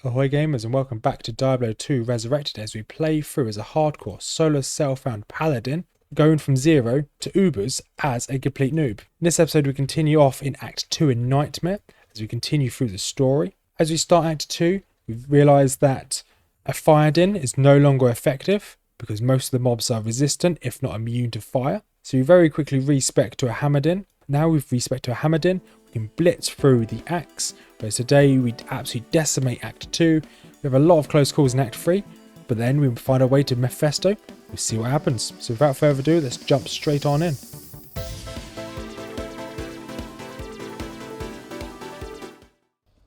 Ahoy gamers and welcome back to Diablo 2 Resurrected as we play through as a hardcore solo self-found Paladin, going from zero to Ubers as a complete noob. In this episode we continue off in Act 2 in Nightmare as we continue through the story. As we start Act 2, we've realised that a fire-din is no longer effective because most of the mobs are resistant, if not immune to fire. So we very quickly respec to a Hammerdin. Now we've respec to a Hammerdin, we can blitz through the acts. Whereas today we absolutely decimate Act 2. We have a lot of close calls in Act 3, but then we find our way to Mephisto. We'll see what happens. So without further ado, let's jump straight on in.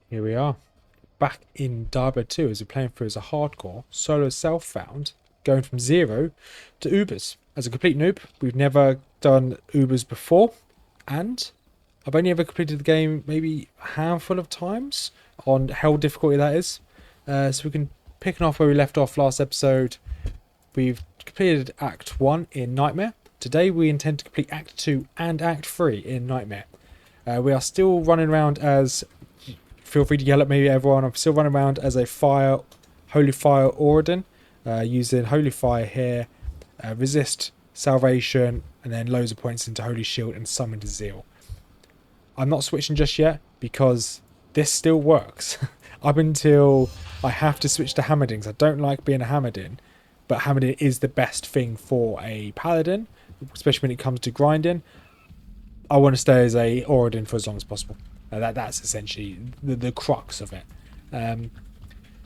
Here we are, back in Diablo 2 as we're playing through as a hardcore, solo self-found, going from zero to Ubers. As a complete noob, we've never done Ubers before, and I've only ever completed the game maybe a handful of times on hell difficulty that is. So we can pick off where we left off last episode. We've completed Act 1 in Nightmare. Today we intend to complete Act 2 and Act 3 in Nightmare. We are still running around as, feel free to yell at me everyone, I'm still running around as a Holy Fire Paladin, using Holy Fire here, resist, salvation, and then loads of points into Holy Shield and summon to Zeal. I'm not switching just yet because this still works up until I have to switch to Hammerdin. I don't like being a Hammerdin, but Hammerdin is the best thing for a Paladin, especially when it comes to grinding. I want to stay as a Oradin for as long as possible. That's essentially the crux of it.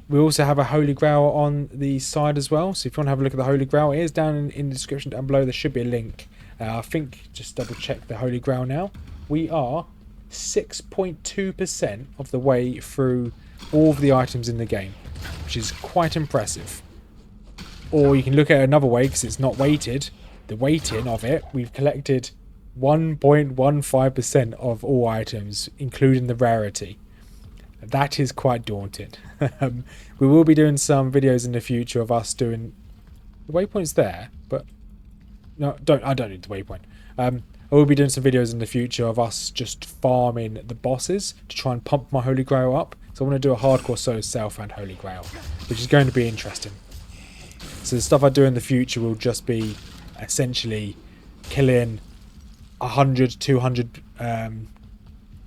We also have a Holy Grail on the side as well, so if you want to have a look at the Holy Grail, it is down in the description down below. There should be a link. I think, just double check the Holy Grail now. We are 6.2% of the way through all of the items in the game, which is quite impressive. Or you can look at it another way because it's not weighted. The weighting of it, we've collected 1.15% of all items, including the rarity. That is quite daunting. We will be doing some videos in the future of us doing the waypoints there, but no, I don't need the waypoint. I will be doing some videos in the future of us just farming the bosses to try and pump my Holy Grail up. So I want to do a hardcore solo self and Holy Grail, which is going to be interesting. So the stuff I do in the future will just be essentially killing 100, 200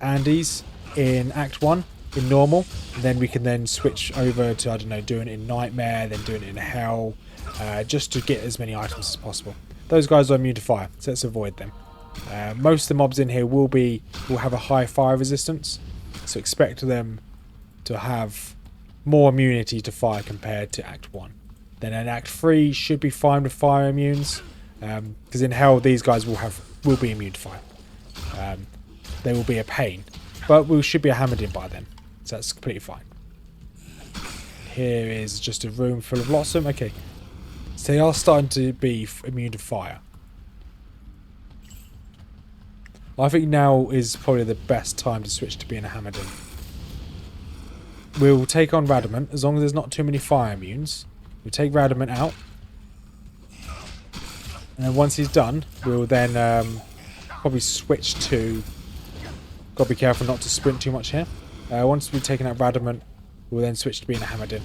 Andes in Act 1 in normal. And then we can then switch over to, I don't know, doing it in Nightmare, then doing it in Hell, just to get as many items as possible. Those guys are immune to fire, so let's avoid them. Most of the mobs in here will have a high fire resistance, so expect them to have more immunity to fire compared to Act 1. Then in Act 3 should be fine with fire immunes, because in Hell these guys will be immune to fire. They will be a pain, but we should be a Hammerdin by then, so that's completely fine. Here is just a room full of lots of them. Okay, so they are starting to be immune to fire. I think now is probably the best time to switch to being a Hammerdin. We'll take on Radamant, as long as there's not too many fire immunes. We'll take Radamant out. And then once he's done, we'll then probably switch to... Got to be careful not to sprint too much here. Once we've taken out Radamant, we'll then switch to being a Hammerdin.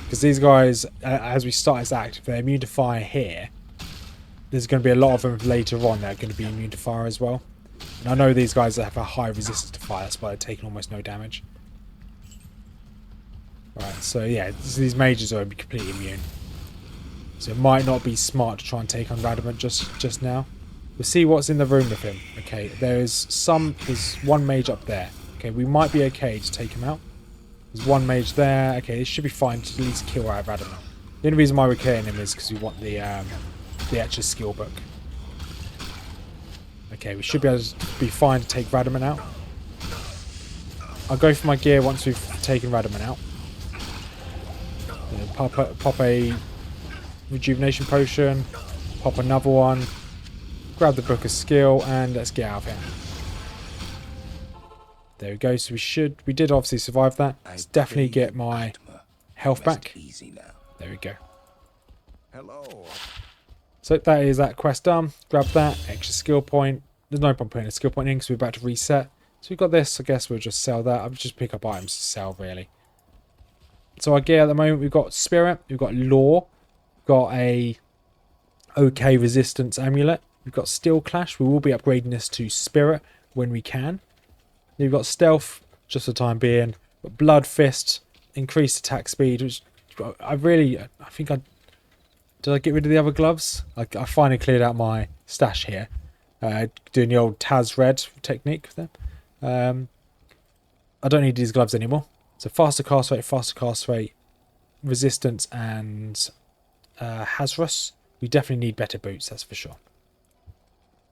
Because these guys, as we start this act, if they're immune to fire here, there's going to be a lot of them later on that are going to be immune to fire as well. And I know these guys have a high resistance to fire, that's why they're taking almost no damage. Right, so yeah, these mages are completely immune. So it might not be smart to try and take on Radamant just now. We'll see what's in the room with him. Okay, there's one mage up there. Okay, we might be okay to take him out. There's one mage there. Okay, this should be fine to at least kill out Radamant. The only reason why we're killing him is because we want the actual skill book. Okay, we should be able to be fine to take Radamant out. I'll go for my gear once we've taken Radamant out. Pop a rejuvenation potion, pop another one, grab the book of skill, and let's get out of here. There we go. So we did obviously survive that. Let's definitely get my health back. There we go. Hello. So that is that quest done. Grab that extra skill point. There's no point putting a skill point in because we're about to reset. So we've got this. I guess we'll just sell that. I'll just pick up items to sell really. So our gear at the moment, we've got Spirit, we've got Law, we've got a OK Resistance Amulet, we've got Steel Clash. We will be upgrading this to Spirit when we can. You've got Stealth, just for the time being. But Blood Fist, increased attack speed, which I think I... Did I get rid of the other gloves? I finally cleared out my stash here. Doing the old Taz Red technique with them. I don't need these gloves anymore. So faster cast rate, resistance, and Hazrus. We definitely need better boots, that's for sure.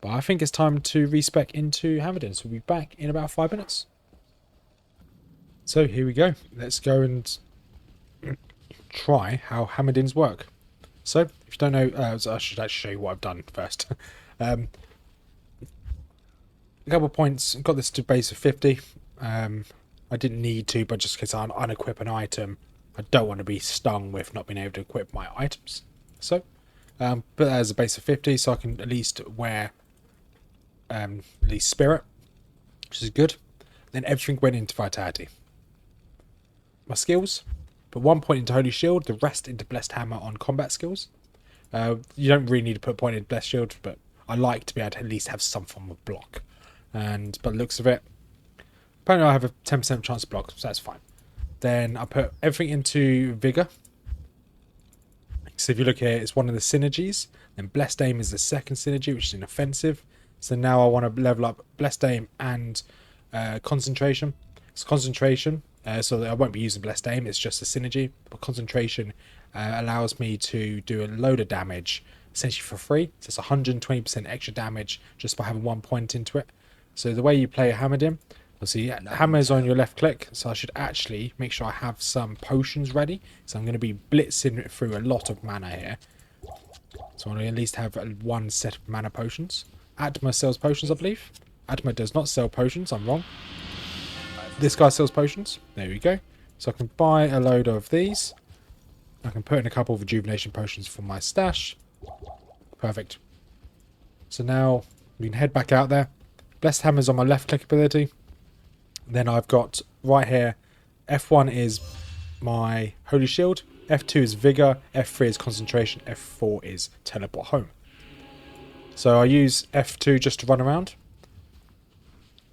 But I think it's time to respec into Hammerdin. So we'll be back in about 5 minutes. So here we go. Let's go and try how Hammerdins work. So if you don't know, I should actually show you what I've done first. A couple of points. Got this to base of 50. I didn't need to, but just because I unequip an item, I don't want to be stung with not being able to equip my items. So, put that as a base of 50, so I can at least wear at least Spirit, which is good. Then everything went into Vitality. My skills, put 1 point into Holy Shield, the rest into Blessed Hammer on combat skills. You don't really need to put a point in Blessed Shield, but I like to be able to at least have some form of block. And by the looks of it, apparently I have a 10% chance to block, so that's fine. Then I put everything into Vigor. So if you look here, it's one of the synergies. Then Blessed Aim is the second synergy, which is an offensive. So now I want to level up Blessed Aim and Concentration. It's Concentration, so that I won't be using Blessed Aim, it's just a synergy. But Concentration allows me to do a load of damage, essentially for free. So it's 120% extra damage just by having 1 point into it. So the way you play a Hammerdin, obviously hammer is on your left click, so I should actually make sure I have some potions ready. So I'm going to be blitzing through a lot of mana here. So I want to at least have one set of mana potions. Atma sells potions, I believe. Atma does not sell potions, I'm wrong. This guy sells potions. There we go. So I can buy a load of these. I can put in a couple of rejuvenation potions for my stash. Perfect. So now we can head back out there. Blessed Hammer's on my left click ability. Then I've got right here, F1 is my Holy Shield, F2 is Vigor, F3 is Concentration, F4 is Teleport Home. So I use F2 just to run around.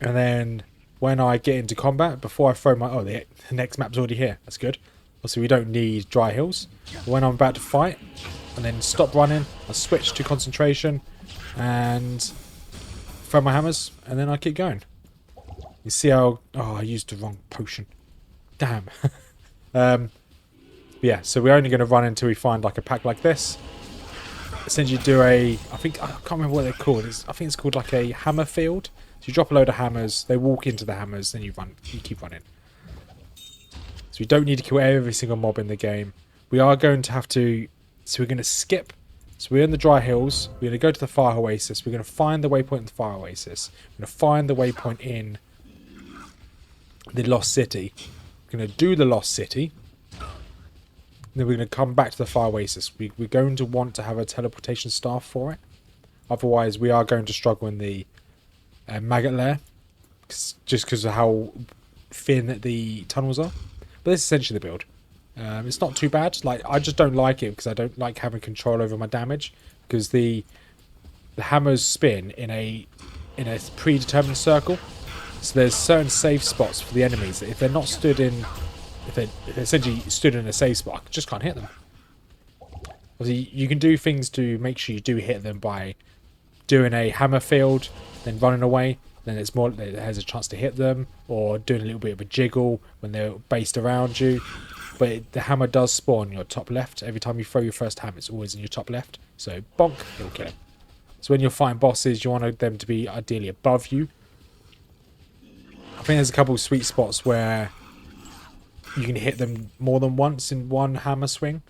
And then when I get into combat, before I throw my... Oh, the next map's already here. That's good. Also, we don't need dry hills. When I'm about to fight, and then stop running, I switch to Concentration and throw my hammers, and then I keep going. You see how... Oh, I used the wrong potion. Damn. Yeah, so we're only going to run until we find like a pack like this. Essentially do a... I can't remember what they're called. I think it's called like a hammer field. So you drop a load of hammers, they walk into the hammers, then you keep running. So we don't need to kill every single mob in the game. We are going to have to... So we're going to skip. So we're in the dry hills. We're going to go to the fire oasis. We're going to find the waypoint in the fire oasis. We're going to find the waypoint in the Lost City. We're going to do the Lost City. Then we're going to come back to the fire oasis. We're going to want to have a teleportation staff for it. Otherwise, we are going to struggle in the maggot lair. Just because of how thin the tunnels are. But this is essentially the build. It's not too bad. Like, I just don't like it because I don't like having control over my damage. Because the hammers spin in a predetermined circle. So there's certain safe spots for the enemies that if they're not stood in... If they're essentially stood in a safe spot, I just can't hit them. Obviously, you can do things to make sure you do hit them by doing a hammer field, then running away. Then it has a chance to hit them, or doing a little bit of a jiggle when they're based around you. But the hammer does spawn your top left. Every time you throw your first hammer, it's always in your top left. So, bonk, it'll kill him. So when you're fighting bosses, you want them to be ideally above you. I think there's a couple of sweet spots where you can hit them more than once in one hammer swing.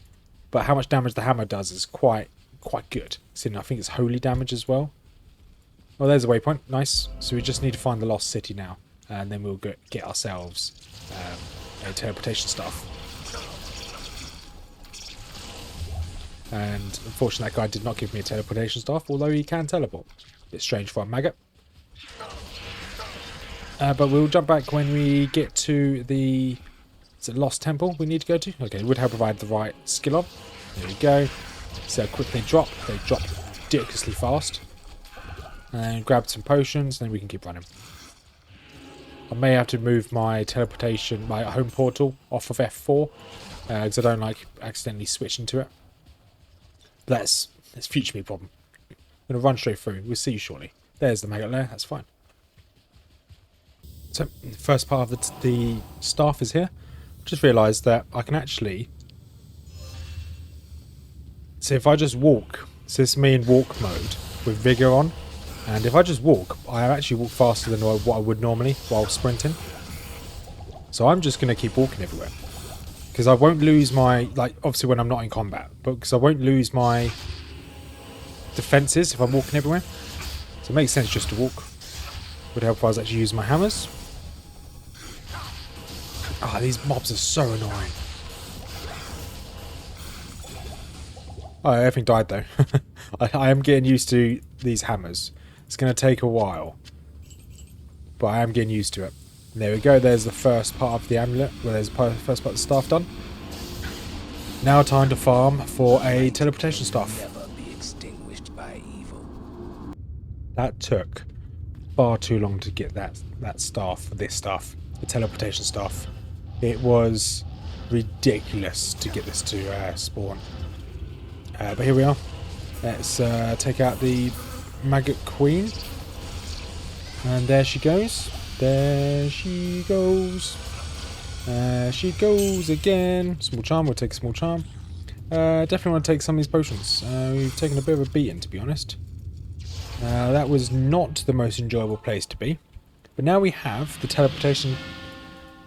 But how much damage the hammer does is quite good. So I think it's holy damage as well. Oh, there's a waypoint. Nice. So we just need to find the Lost City now. And then we'll get ourselves a teleportation staff. And unfortunately that guy did not give me a teleportation staff, although he can teleport. Bit strange for a maggot. But we'll jump back when we get to the Is it Lost Temple we need to go to? Okay, would help provide the right skill up. There we go. See how quick they drop. They drop ridiculously fast. And grab some potions, and then we can keep running. I may have to move my teleportation, my home portal, off of F4 because I don't like accidentally switching to it. But that's future me problem. I'm going to run straight through. We'll see you shortly. There's the maggot lair. That's fine. So the first part of the staff is here. Just realised that I can actually. So if I just walk, so this is me in walk mode with vigor on. And if I just walk, I actually walk faster than what I would normally while sprinting. So I'm just going to keep walking everywhere. Because I won't lose my, like, obviously when I'm not in combat, but because I won't lose my defences if I'm walking everywhere. So it makes sense just to walk. Would help if I was actually using my hammers. Ah, these mobs are so annoying. Oh, everything died though. I am getting used to these hammers. It's going to take a while. But I am getting used to it. And there we go. There's the first part of the amulet. Well, there's the first part of the staff done. Now time to farm for a teleportation staff. Never be extinguished by evil. That took far too long to get that staff, this staff, the teleportation staff. It was ridiculous to get this to spawn. But here we are. Let's take out the Maggot Queen. And there she goes. There she goes. She goes again. Small charm. We'll take a small charm. Definitely want to take some of these potions. We've taken a bit of a beating, to be honest. That was not the most enjoyable place to be. But now we have the teleportation.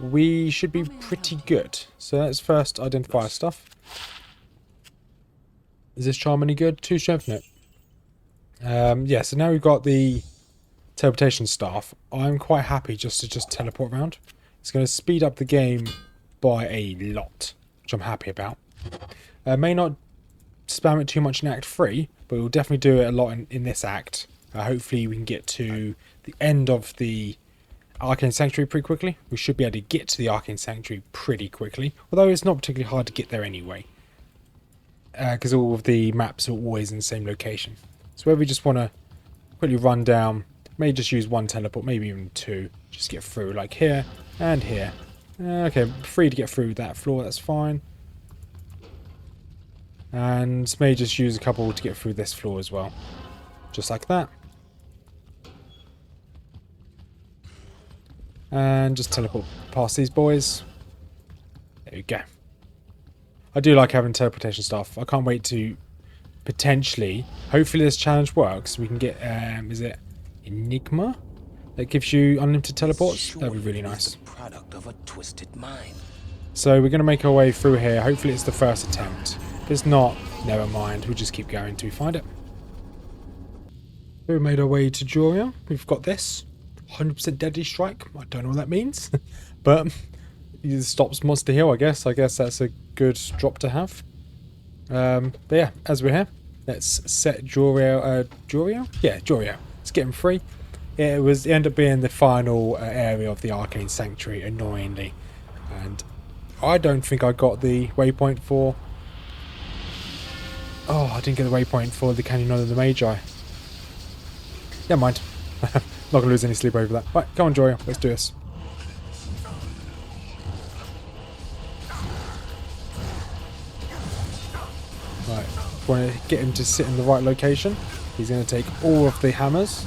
We should be pretty good. So let's first identify our stuff. Is this charm any good? 2 strength, no. Yeah, so now we've got the teleportation staff. I'm quite happy just to teleport around. It's going to speed up the game by a lot, which I'm happy about. May not spam it too much in Act 3, but we'll definitely do it a lot in this act. Hopefully we can get to the end of the Arcane Sanctuary pretty quickly. We should be able to get to the Arcane Sanctuary pretty quickly, although it's not particularly hard to get there anyway. Because all of the maps are always in the same location. So whether we just want to quickly run down, may just use 1 teleport, maybe even 2, just get through, like here and here. Okay, free to get through that floor, that's fine. And may just use a couple to get through this floor as well. Just like that. And just teleport past these boys. There we go. I do like having teleportation stuff. I can't wait to potentially, hopefully this challenge works. We can get, is it Enigma? That gives you unlimited teleports. That'd be really nice. Product of a twisted mind. So we're going to make our way through here. Hopefully it's the first attempt. If it's not, never mind. We'll just keep going until we find it. We made our way to Joria. We've got this. 100% Deadly Strike. I don't know what that means. But it stops monster heal, I guess. I guess that's a good drop to have. But yeah, as we're here, let's set Joria. Joria? Yeah, Joria. Let's get him free. It ended up being the final area of the Arcane Sanctuary, annoyingly. And I don't think I got the waypoint for... Oh, I didn't get the waypoint for the Canyon of the Magi. Never mind. Not going to lose any sleep over that. Right, come on, Joria. Let's do this. Right, want to get him to sit in the right location. He's going to take all of the hammers.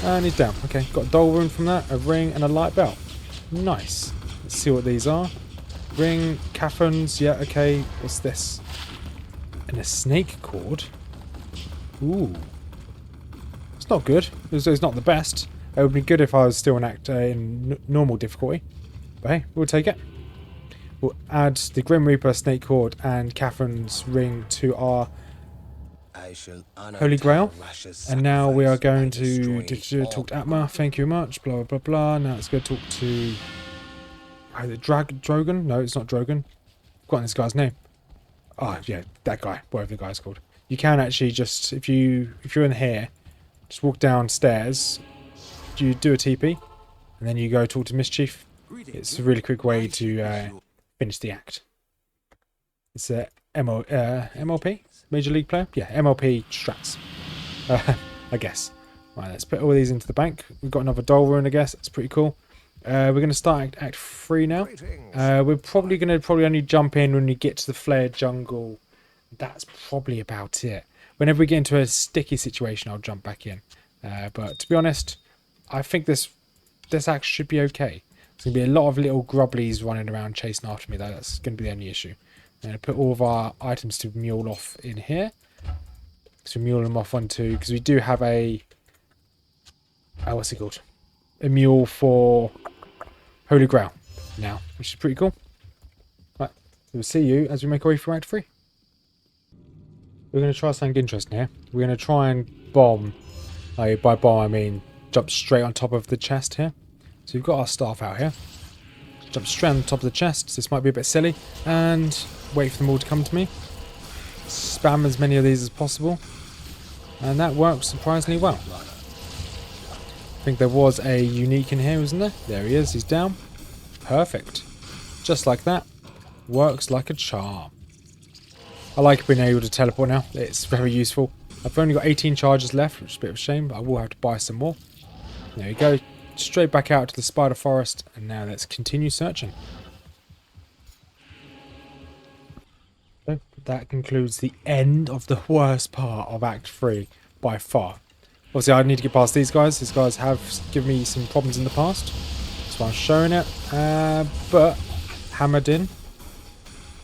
And he's down. Okay, got a dole rune from that, a ring, and a light belt. Nice. Let's see what these are. Ring, Catherine's, yeah, okay. What's this? And a snake cord. Ooh. It's not good. It's not the best. It would be good if I was still in normal difficulty. But hey, we'll take it. We'll add the Grim Reaper, snake cord, and Catherine's ring to our Holy Grail. And now we are going to talk to Atma. Thank you much. Blah, blah, blah. Now let's go talk to... Drogon? No, it's not Drogon. I've forgotten this guy's name. Oh, yeah, that guy. Whatever the guy's called. You can actually just... If you're in here, just walk downstairs. You do a TP. And then you go talk to Mischief. It's a really quick way to finish the act. It's a MLP? Major League player? Yeah, MLP strats. I guess. Right, let's put all these into the bank. We've got another doll rune, I guess. That's pretty cool. We're going to start Act 3 now. We're probably going to only jump in when we get to the flared jungle. That's probably about it. Whenever we get into a sticky situation, I'll jump back in. But to be honest, I think this act should be okay. There's going to be a lot of little grubblies running around chasing after me, though. That's going to be the only issue. I'm going to put all of our items to mule off in here. So mule them off onto, because we do have a... what's it called? A mule for Holy Grail now, which is pretty cool. Right, we'll see you as we make our way through Act 3. We're going to try something interesting here. We're going to try and bomb. By bomb, I mean jump straight on top of the chest here. So we've got our staff out here. Jump straight on top of the chest. So this might be a bit silly. And wait for them all to come to me. Spam as many of these as possible. And that works surprisingly well. I think there was a unique in here, wasn't there? There he is. He's down. Perfect. Just like that. Works like a charm. I like being able to teleport now. It's very useful. I've only got 18 charges left, which is a bit of a shame, but I will have to buy some more. There we go. Straight back out to the spider forest. And now let's continue searching. So that concludes the end of the worst part of Act 3 by far. Obviously, I need to get past these guys. These guys have given me some problems in the past. That's why I'm showing it. But Hammerdin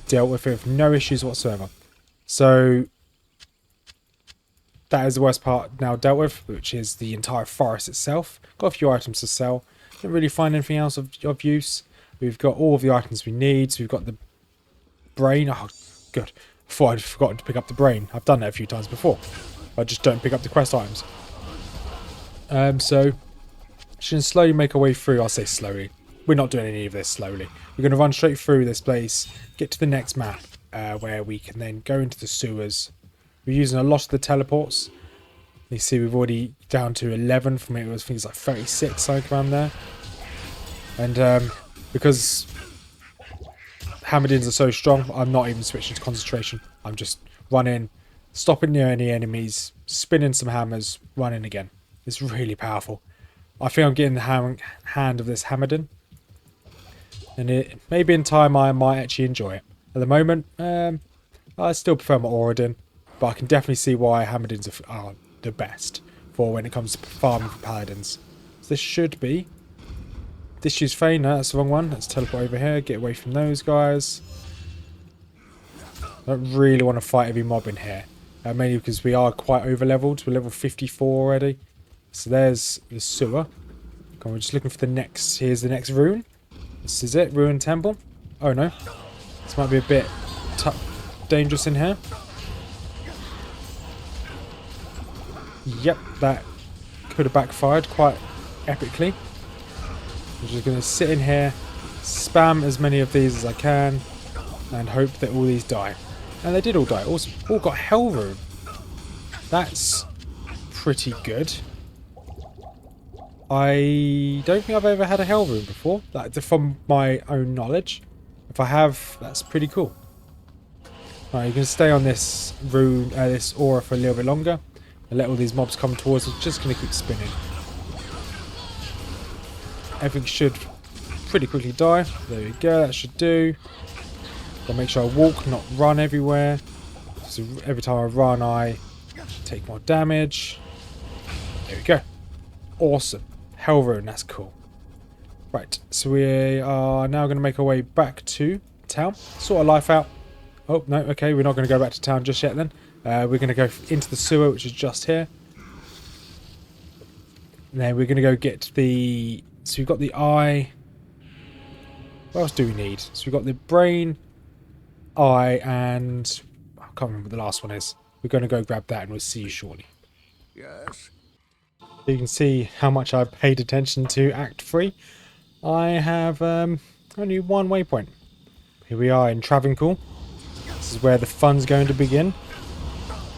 dealt with it with no issues whatsoever. So that is the worst part now dealt with, which is the entire forest itself. Got a few items to sell. Didn't really find anything else of use. We've got all of the items we need. So we've got the brain. Oh, good. I thought I'd forgotten to pick up the brain. I've done that a few times before. I just don't pick up the quest items. So, should slowly make our way through. I'll say slowly. We're not doing any of this slowly. We're going to run straight through this place, get to the next map, where we can then go into the sewers. We're using a lot of the teleports. You see we've already down to 11 from it. It was things like 36, like around there. And because Hammerdins are so strong, I'm not even switching to concentration. I'm just running, stopping near any enemies, spinning some hammers, running again. It's really powerful. I think I'm getting the hand of this Hammerdin. And maybe in time I might actually enjoy it. At the moment, I still prefer my Auradin. But I can definitely see why Hammerdins are the best for when it comes to farming for Paladins. So this should be... Disuse Fane. No, that's the wrong one. Let's teleport over here. Get away from those guys. I don't really want to fight every mob in here. Mainly because we are quite over-leveled. We're level 54 already. So there's the sewer. We're just looking for the next... Here's the next rune. This is it. Ruined Temple. Oh, no. This might be a bit dangerous in here. Yep, that could have backfired quite epically. I'm just going to sit in here, spam as many of these as I can, and hope that all these die. And they did all die. Awesome. All got Hell Rune. That's pretty good. I don't think I've ever had a Hell Rune before, from my own knowledge. If I have, that's pretty cool. Right, you can stay on this rune, this aura for a little bit longer. And let all these mobs come towards us. Just going to keep spinning. Everything should pretty quickly die. There we go. That should do. Gotta make sure I walk, not run everywhere. So every time I run, I take more damage. There we go. Awesome. Hell Rune. That's cool. Right. So we are now going to make our way back to town. Sort of life out. Oh, no. Okay. We're not going to go back to town just yet then. We're going to go into the sewer, which is just here. And then we're going to go get the... So we've got the eye. What else do we need? So we've got the brain, eye, and... I can't remember what the last one is. We're going to go grab that and we'll see you shortly. Yes. You can see how much I paid attention to Act 3. I have only one waypoint. Here we are in Travancore. This is where the fun's going to begin.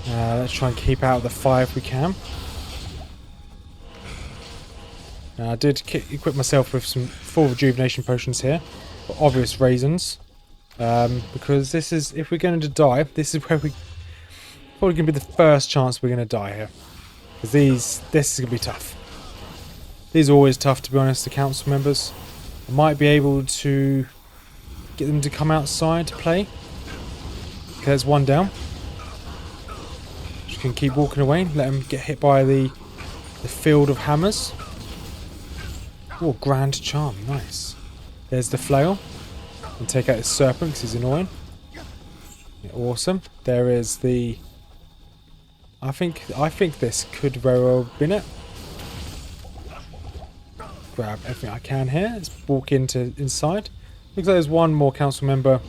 Let's try and keep out of the fire if we can. I did equip myself with some full rejuvenation potions here, for obvious reasons. Because this is, if we're going to die, this is where we probably going to be the first chance we're going to die here. Because this is going to be tough. These are always tough, to be honest, the council members. I might be able to get them to come outside to play. Okay, there's one down. Just can keep walking away, let them get hit by the field of hammers. Oh, grand charm, nice. There's the flail. And take out the serpent because he's annoying. Yeah, awesome. There is the. I think this could very well have been it. Grab everything I can here. Let's walk inside. Looks like there's one more council member.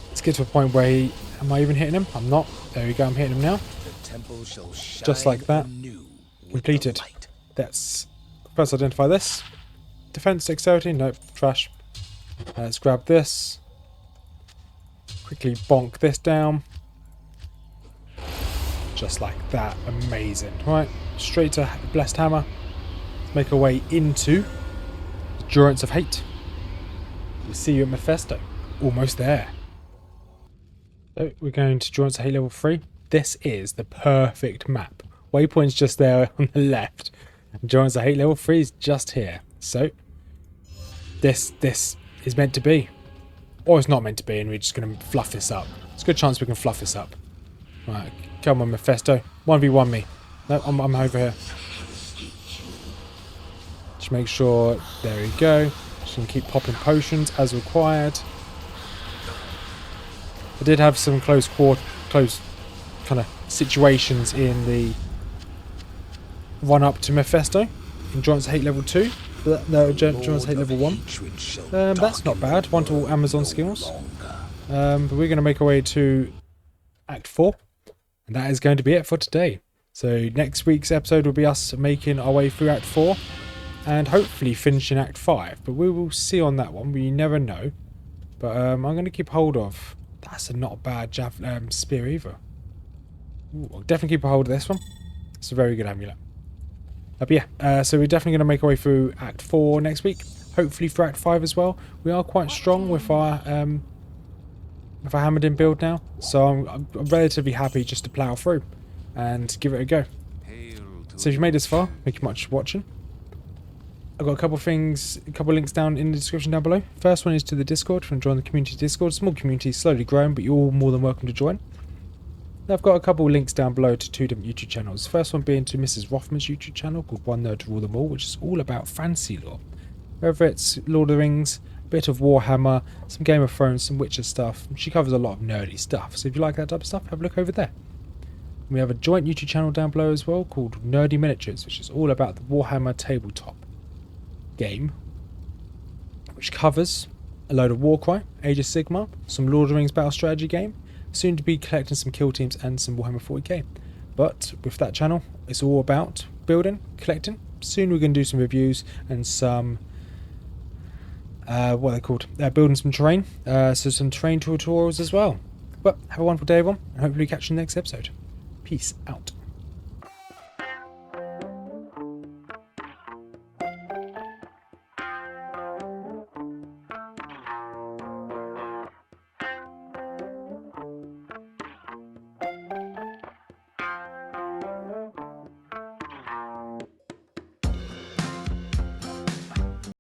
Let's get to a point where he. Am I even hitting him? I'm not. There we go. I'm hitting him now. The temple shall shine Just like that. anew with Completed. the light. Let's first identify this. Defense dexterity. Nope. Trash. Let's grab this. Quickly bonk this down. Just like that. Amazing. Right. Straight to Blessed Hammer. Let's make our way into Durance of Hate. We'll see you at Mephisto. Almost there. So we're going to Durance of Hate level 3. This is the perfect map. Waypoint's just there on the left. Durance of Hate level 3 is just here. So this is meant to be. Or it's not meant to be, and we're just going to fluff this up. It's a good chance we can fluff this up. Right, come on, Mephisto. 1v1 me. No, I'm over here. Just make sure. There we go. Just going to keep popping potions as required. I did have some close kind of situations in the run up to Mephisto. In Durance of Hate level 2. No, Durance of Hate level 1. That's not bad. 1 to all Amazon skills. But we're going to make our way to Act 4. And that is going to be it for today. So next week's episode will be us making our way through Act 4. And hopefully finishing Act 5. But we will see on that one. We never know. But I'm going to keep hold of... That's a not bad spear either. Ooh, I'll definitely keep a hold of this one. It's a very good amulet. But yeah, so we're definitely going to make our way through Act 4 next week. Hopefully for Act 5 as well. We are quite strong with our Hammerdin build now. So I'm relatively happy just to plough through and give it a go. So if you made this far, thank you much for watching. I've got a couple links down in the description down below. First one is to the Discord. If you want to join the community Discord. Small community, slowly growing, but you're all more than welcome to join. I've got a couple links down below to 2 different YouTube channels. The first one being to Mrs Rothmers YouTube channel called One Nerd to Rule Them All, which is all about fantasy lore. Whether it's Lord of the Rings, a bit of Warhammer, some Game of Thrones, some Witcher stuff. She covers a lot of nerdy stuff. So if you like that type of stuff, have a look over there. We have a joint YouTube channel down below as well called Nerdy Miniatures, which is all about the Warhammer tabletop game, which covers a load of Warcry, Age of Sigmar, some Lord of the Rings battle strategy game, soon to be collecting some kill teams and some Warhammer 40k. But with that channel, it's all about building, collecting. Soon we're going to do some reviews and some what are they called? Building some terrain. So some terrain tutorials as well. But have a wonderful day everyone, and hopefully catch you in the next episode. Peace out.